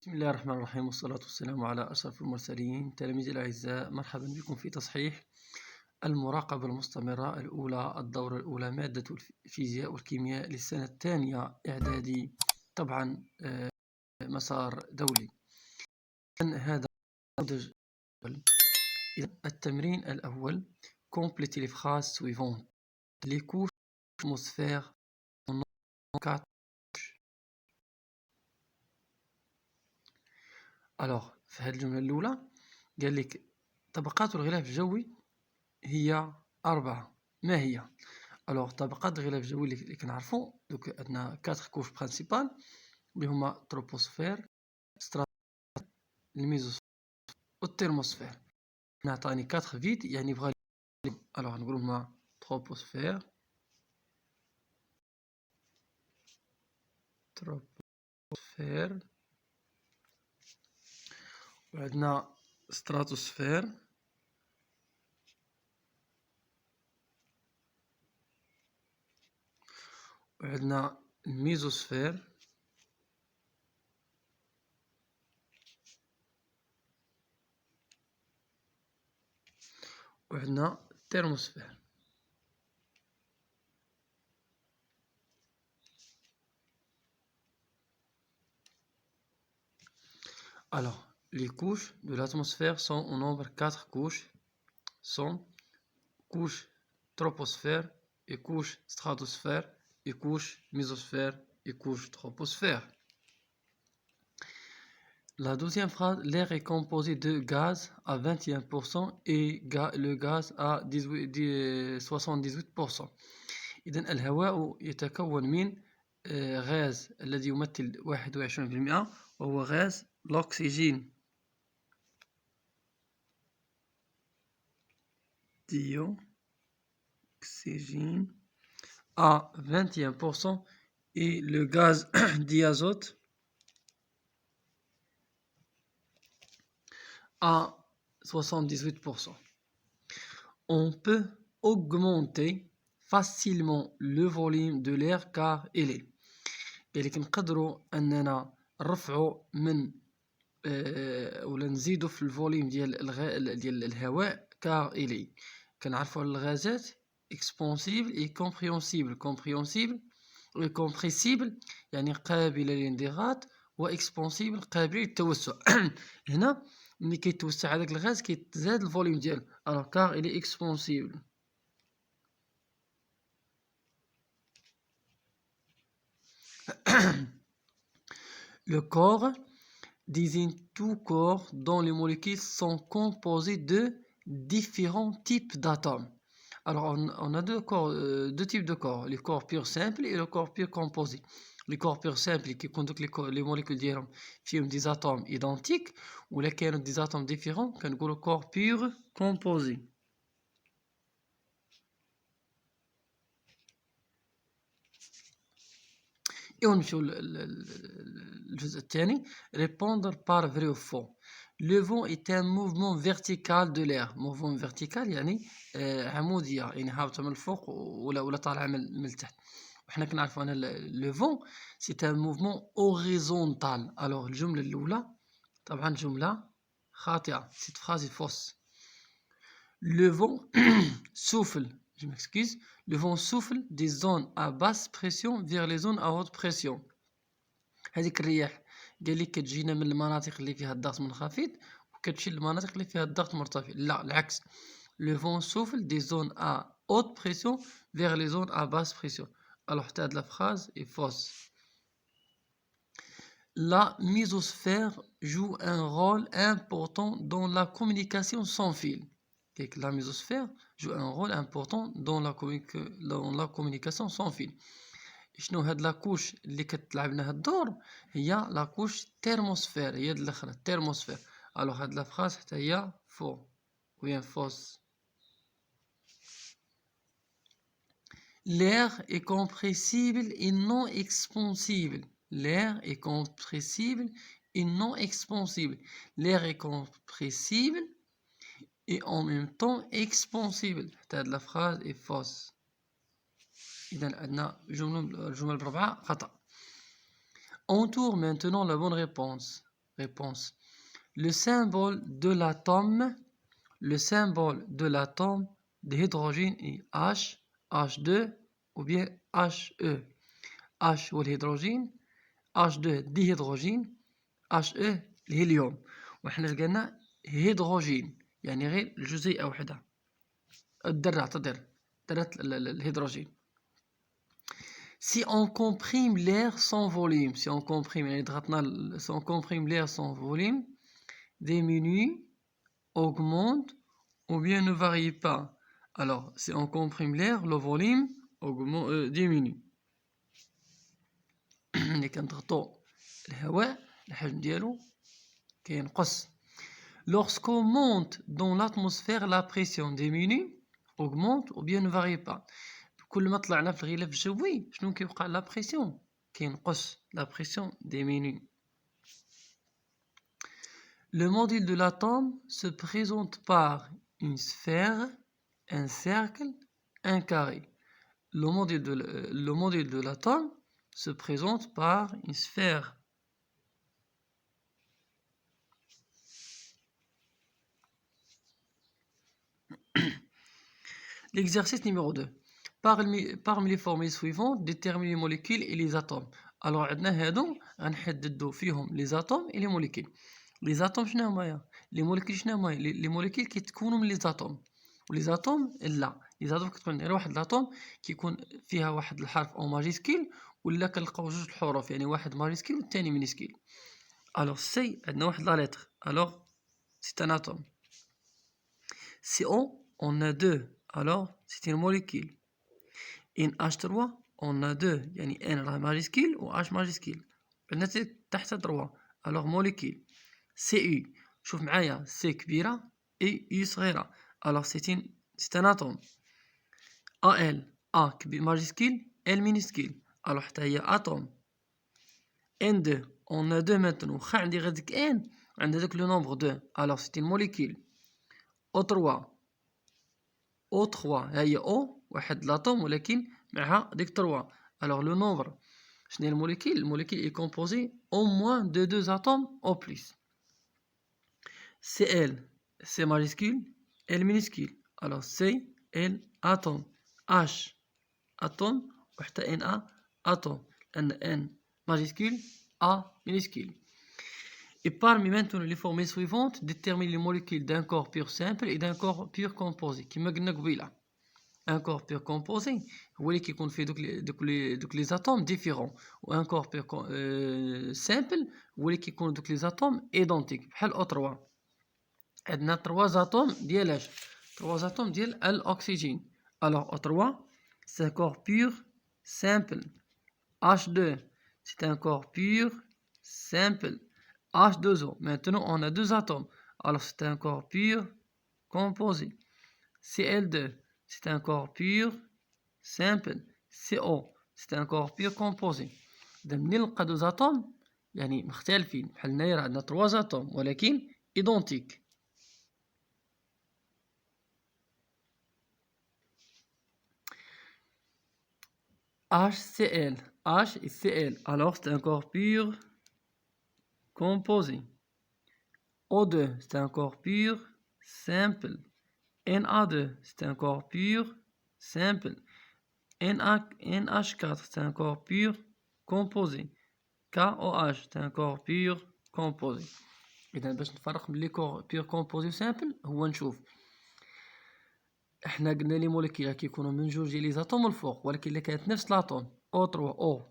بسم الله الرحمن الرحيم، والصلاة والسلام على أشرف المرسلين. تلاميذي الأعزاء، مرحبا بكم في تصحيح المراقبة المستمرة الأولى، الدورة الأولى، مادة الفيزياء والكيمياء للسنة الثانية إعدادي، طبعا مسار دولي. هذا نموذج. التمرين الأول: complétez les phrases suivantes. Les couches de l'atmosphère sont 4. Alors في هذه الجملة الأولى قال لك طبقات الغلاف الجوي هي 4. ما هي؟ الوغ طبقات الغلاف الجوي اللي كنعرفو دوك عندنا 4 كوش برينسيبال اللي هما تروبوسفير، ستراتوسفير، الميزوسفير والترموسفير. نعطاني 4 فيد يعني بغا الوغ نقولو هما تروبوسفير، وعندنا ستراتوسفير، وعندنا الميزوسفير، وعندنا الترموسفير. Alors, les couches de l'atmosphère sont au nombre 4 couches, sont couche troposphère et couche stratosphère et couche mésosphère et couche troposphère. La deuxième phrase: l'air est composé de gaz à 21% et le gaz à 78%. إذن الهواء يتكون من غاز الذي يمثل 21% وهو غاز الأكسجين à 21% et le gaz diazote à 78%. On peut augmenter facilement le volume de l'air car il est. يعني كنقدروا اننا نرفعوا من ولا نزيدوا في الفوليوم ديال الهواء car il est. كنعرفوا على الغازات expansible et compréhensible. compressible يعني قابلة للانضغاط، واكسبانسيبل قابلة للتوسع. هنا ملي كيتوسع هذاك الغاز كيتزاد الفوليوم ديالو، alors car il est expansible. Le corps désigne tout corps dont les molécules sont composées de différents types d'atomes. Alors on a deux types de corps: les corps purs simples et le corps pur composé. Les corps purs simples qui contiennent les molécules ديالهم فيهم des atomes identiques، ولا كاينوا des atomes différents كنقولوا corps pur composé. Et on fait le الثاني: répondre par vrai ou faux. Le vent est un mouvement vertical de l'air. mouvement vertical يعني عمودية، يعني هابطة من الفوق ولا طالعة من التحت. وحنا كنعرفوا أن le vent c'est un mouvement horizontal. alors الجملة الأولى طبعا جملة خاطئة، cette phrase est fausse. Le vent souffle, je m'excuse, le vent souffle des zones à basse pression vers les zones à haute pression. هذيك الرياح قال لك كتجينا من المناطق اللي فيها الضغط منخفض وكتمشي للمناطق اللي فيها الضغط مرتفع. لا، العكس. le vent souffle des zones à haute pression vers les zones à basse pression. alors حتى هاد la phrase est fausse. La mésosphère joue un rôle important dans la communication sans fil. La mésosphère joue un rôle important dans la communication sans fil. شنو هاد لاكوش اللي كتلعب لنا هاد الدور؟ هي لاكوش تيرموسفير، هي هاد الاخرى تيرموسفير. الوغ هاد لا فراس حتى هي فو وين فوس. L'air est compressible et non expansible. L'air est compressible et non expansible. L'air est compressible et en même temps expansible. حتى هاد لا فراس est fausse. إذا عندنا الجمل بربعة خطأ. Entoure maintenant la bonne réponse. réponse. Le symbole de l'atome d'hydrogène est H, H2 ou bien HE. H هو الهيدروجين، H2 ديهيدروجين، HE الهيليوم. وحنا لقينا هيدروجين يعني غير جزيئة وحدة، ذرة الهيدروجين. Si on comprime l'air sans volume, si on comprime l'air sans volume, diminue, augmente ou bien ne varie pas. Alors, si on comprime l'air, le volume diminue. اللي كنضغطو الهواء الحجم ديالو كينقص. Lorsqu'on monte dans l'atmosphère, la pression diminue, augmente ou bien ne varie pas. كل ما طلعنا في الغلاف الجوي شنو كيوقع؟ لا بريسيون كينقص، لا بريسيون diminue. Le modèle de l'atome se présente par une sphère, un cercle, un carré. Le modèle de l'atome se présente par une sphère, l'exercice numéro 2. Parmi les formules suivantes, déterminer les molécules et les atomes. Alors, عندنا هادو غنحددو فيهم les atomes et les molécules. Les atomes شنو هما؟ les molécules شنو هما؟ les molécules كيتكونوا من les atomes. ولي اتوم لا، لي اتوم كتكون غير واحد الاتوم كيكون فيها واحد الحرف او ماجيسكيل، ولا كنلقاو جوج الحروف يعني واحد ماجيسكيل والثاني مينيسكيل. الوغ سي عندنا واحد لا لتر، الوغ سي ان اتوم. سي او on a deux، alors c'est une molécule. ان H3 on a deux، يعني ان راه ماجيسكيل و H ماجيسكيل، عندنا تحت 3، الوغ موليكيل. سي يو شوف معايا، سي كبيرة اي يو صغيرة، الوغ سي ان اتوم. AL A majuscule, L minuscule, alors حتى هي اتوم. N2 on a 2 maintenant، واخا عندي غير ديك N عندها داك لو نومبر 2، alors c'est une molécule. O3 ها هي O واحد l'atome ولكن معها ديك 3، alors le nombre شنو هي الموليكيل؟ الموليكيل est composé au moins de 2 atomes au plus. CL C majuscule, L minuscule, alors C L atome. H atome وحتى Na atome، لأن N majuscule A minuscule. Et parmi maintenant les formules suivantes, détermine les molécules d'un corps pur simple et d'un corps pur composé. كما قلنا قبيلة، un corps pur composé هو اللي كيكون فيه دوك les atomes différents، و un corps pur simple هو اللي كيكون دوك les atomes identiques بحال O3. عندنا 3 atomes ديال اش؟ 3 atomes ديال الأكسجين. alors O3 c'est un corps pur simple. H2 c'est un corps pur simple. H2O maintenant on a 2 atomes, alors c'est un corps pur composé. Cl2 c'est un corps pur simple. CO c'est un corps pur composé. إذا ملي نلقى 2 atomes يعني مختلفين، بحال هنايا راه عندنا 3 atomes ولكن identiques. HCl, H et Cl, alors c'est un corps pur composé. O2 c'est un corps pur simple. Na2 c'est un corps pur simple. NH4 c'est un corps pur composé. KOH c'est un corps pur composé. إذا باش نفرق بين لي كور بير كومبوزي و سامبل هو نشوف، احنا قلنا لي موليكيول كيكونوا من جوج ديال لي زاتوم الفوق، ولكن الا كانت نفس لاطوم O3 O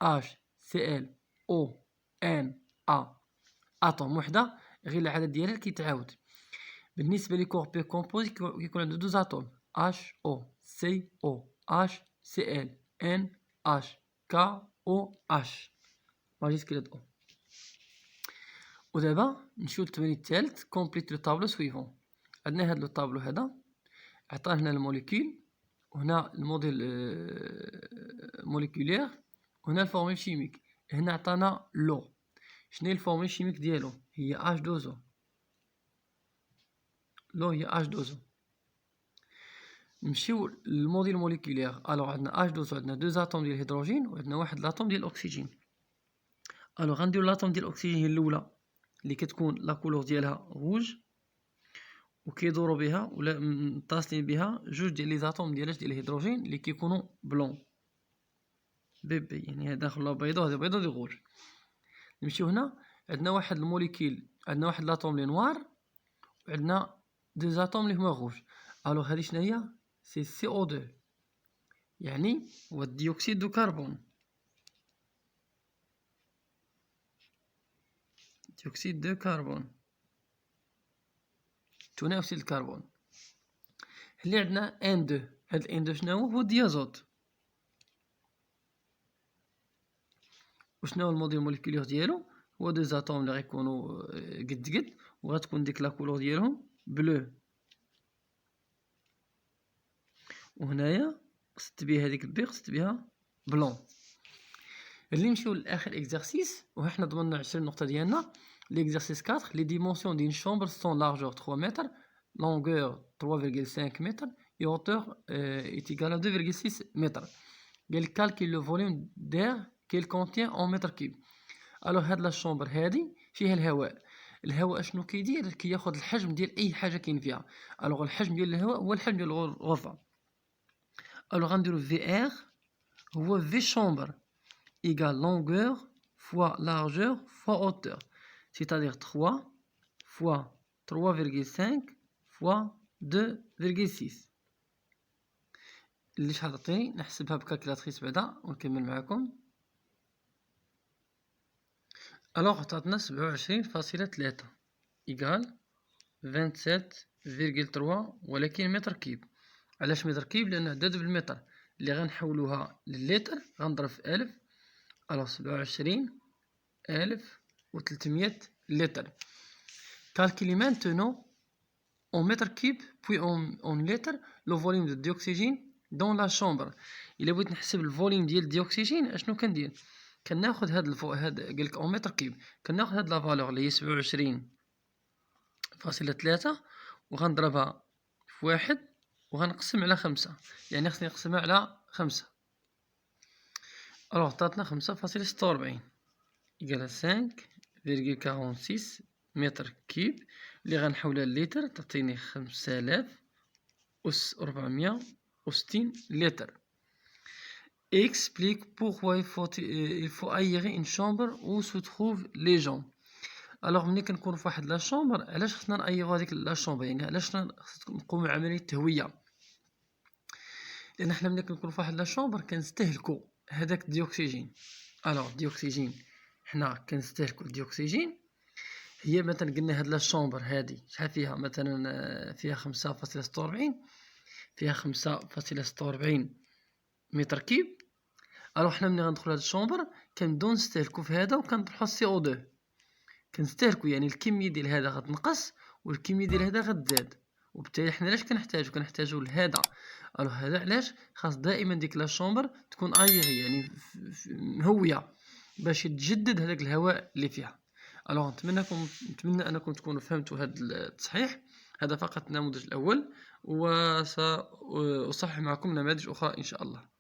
H Cl O N A اتوم وحده غير العدد ديالها كيتعاود. بالنسبه لي كور بير كومبوزي كيكون عنده 2 اتوم H O C O H Cl N H K O H ماجيسكيل O. ودابا نمشيو للتمرين الثالث، كومبليت لو طابلو سويفون. عندنا هاد لو طابلو هذا عطاه هنا الموليكول، وهنا الموديل موليكولير، وهنا الفورمول شيميك. هنا عطانا لو، شنو هي الفورمول شيميك ديالو؟ هي H2O. لو هي H2O. نمشيو للموديل موليكولير. الوغ عندنا H2O عندنا 2 اتوم ديال الهيدروجين وعندنا واحد الاتوم ديال الاكسجين. الوغ غنديرو الاتوم ديال الاكسجين هي الاولى، اللي كتكون لا كولور ديالها روج وكيدوروا بها ولا متصلين بها جوج ديال لي زاتوم ديال الهيدروجين اللي كيكونوا بلون بي يعني هذا داخل بيضاء وهذا بيضاء ديال روج. نمشيو هنا عندنا واحد الموليكيل، عندنا واحد لاطوم لي نوار وعندنا دو زاتوم اللي هما روج. الوغ هذه شناهي؟ سي CO2 يعني هو الديوكسيد دو كربون، ديوكسيد دو كربون ثاني اكسيد الكربون. اللي عندنا N2، هاد N2 شنو هو الديازوت. وشنو هو الموديل موليكولير ديالو؟ هو دو زاتوم اللي غيكونوا قد وغتكون ديك لا كولور ديالهم بلو. وهنايا قصدت بها هذيك البي قصدت بها بلون. اللي نمشيو لاخر اكزرسيس وحنا ضمننا 20 نقطه ديالنا. ليكزرسيس 4 لي ديمونسيون دين شومبر سون لارجور 3 متر، لونغور 3,5 متر et hauteur est égale à 2,6 متر. قال calcule le volume d'air qu'elle contient en mètre cube. الوغ هاد لا شومبر هادي فيها الهواء. الهواء شنو كيدير؟ كياخد الحجم ديال اي حاجه كاين فيها. الوغ الحجم ديال الهواء هو الحجم ديال الغرفه. الوغ غنديرو في ار هو في شومبر égale longueur fois largeur fois hauteur, c'est-à-dire 3 fois 3,5 fois 2,6. اللي شحال عطيني نحسبها بكالكولاتريس بعدا ونكمل معكم. الوغ عطاتنا 27.3 إيكال 27,3 ولكن متر كيب. علاش متر كيب؟ لأن عدد بالمتر اللي غنحولوها لللتر غنضرب في 1000. الوغ 27,300 لتر. Calculez maintenant en mètres cubes puis en litres le volume de dioxygène dans la chambre. إلا بغيت نحسب الفوليوم ديال الديوكسيجين اشنو كندير؟ كناخد هاد قالك اون متر كيب، كناخد هاد لا فالور اللي هي 27.3 وغنضربها في 1 وغنقسم على 5، يعني خصني نقسمها على 5. الوغ عطاتنا 5.46 إيكال 5,46 متر كيب اللي غنحولها للتر تعطيني 5460 لتر. Explique pourquoi il faut aérer une chambre où se trouvent les gens. الوغ ملي كنكونو فواحد لا شومبر علاش خصنا نأيغو هاديك لا شومبر؟ يعني علاش نقومو بعملية تهوية؟ لأن حنا ملي كنكونو فواحد لا شومبر كنستهلكو هداك الديوكسيجين. الوغ الديوكسيجين حنا كنستهلكو الديوكسيجين. هي مثلا قلنا هاد لا شومبر هادي شحال فيها؟ مثلا فيها 5.46 فيها 5.46 متر كيب. الوغ حنا ملي غندخلو هاد الشومبر كنبداو نستهلكو في هذا وكنطرحو CO2 كنستهلكو، يعني الكميه ديال هذا غتنقص والكميه ديال هذا غتزاد، وبالتالي حنا علاش كنحتاجو لهذا. الوغ هذا علاش خاص دائما ديك لا شومبر تكون ايغي يعني مهويه باش يتجدد هذاك الهواء اللي فيها. الوغ نتمنى انكم تكونوا فهمتوا هذا التصحيح. هذا فقط النموذج الاول وسأصحح معكم نماذج اخرى ان شاء الله.